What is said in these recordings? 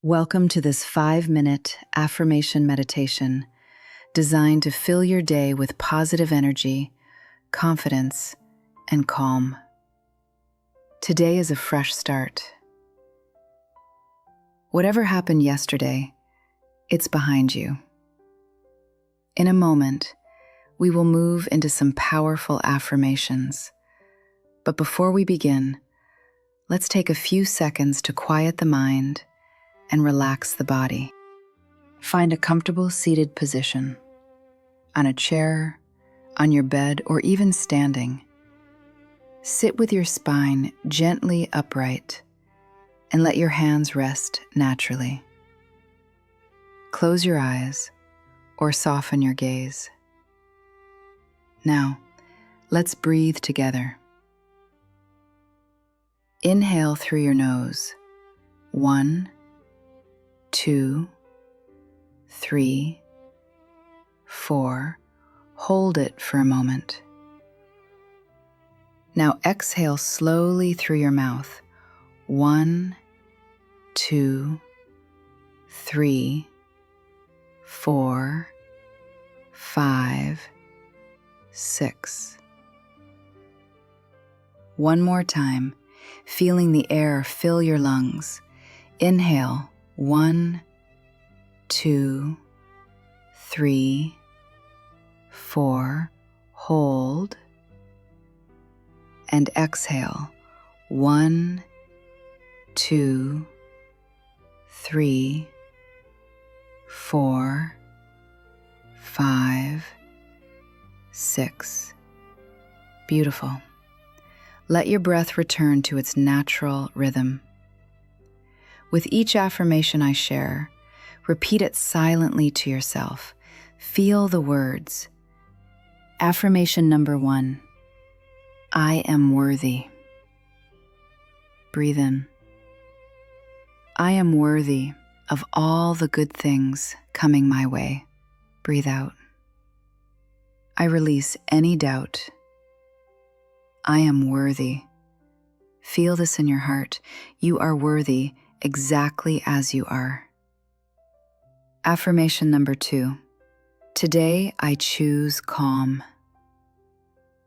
Welcome to this 5-minute affirmation meditation designed to fill your day with positive energy, confidence, and calm. Today is a fresh start. Whatever happened yesterday, it's behind you. In a moment, we will move into some powerful affirmations. But before we begin, let's take a few seconds to quiet the mind and relax the body. Find a comfortable seated position, on a chair, on your bed, or even standing. Sit with your spine gently upright and let your hands rest naturally. Close your eyes or soften your gaze. Now, let's breathe together. Inhale through your nose. 1, 2, 3, 4. Hold it for a moment. Now exhale slowly through your mouth. 1, 2, 3, 4, 5, 6. One more time, feeling the air fill your lungs. Inhale. 1, 2, 3, 4. Hold. And exhale. 1, 2, 3, 4, 5, 6. Beautiful. Let your breath return to its natural rhythm. With each affirmation I share, repeat it silently to yourself. Feel the words. Affirmation number 1. I am worthy. Breathe in. I am worthy of all the good things coming my way. Breathe out. I release any doubt. I am worthy. Feel this in your heart. You are worthy exactly as you are. Affirmation number 2. Today I choose calm.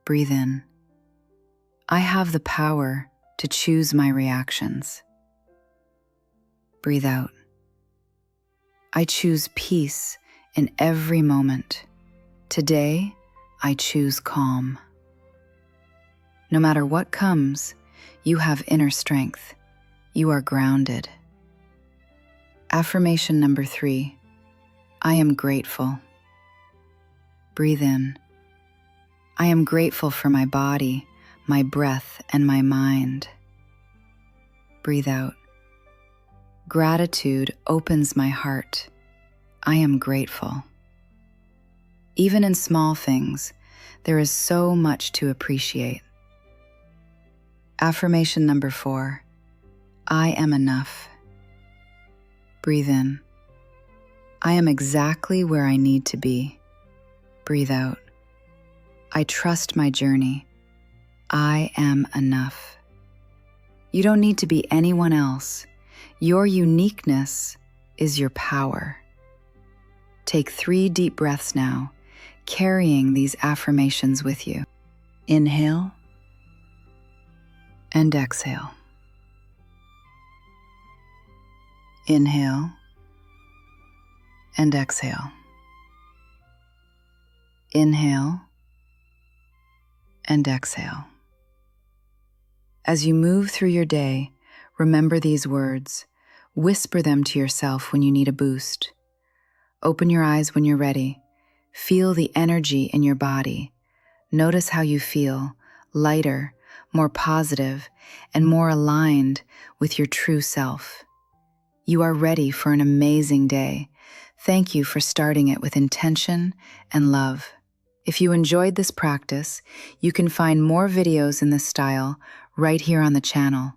Breathe in. I have the power to choose my reactions. Breathe out. I choose peace in every moment. Today I choose calm. No matter what comes, you have inner strength. You are grounded. Affirmation number 3. I am grateful. Breathe in. I am grateful for my body, my breath, and my mind. Breathe out. Gratitude opens my heart. I am grateful. Even in small things, there is so much to appreciate. Affirmation number 4. I am enough. Breathe in. I am exactly where I need to be. Breathe out. I trust my journey. I am enough. You don't need to be anyone else. Your uniqueness is your power. Take 3 deep breaths now, carrying these affirmations with you. Inhale and exhale. Inhale and exhale. Inhale and exhale. As you move through your day, remember these words. Whisper them to yourself when you need a boost. Open your eyes when you're ready. Feel the energy in your body. Notice how you feel, lighter, more positive, and more aligned with your true self. You are ready for an amazing day. Thank you for starting it with intention and love. If you enjoyed this practice, you can find more videos in this style right here on the channel.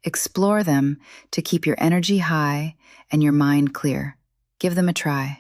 Explore them to keep your energy high and your mind clear. Give them a try.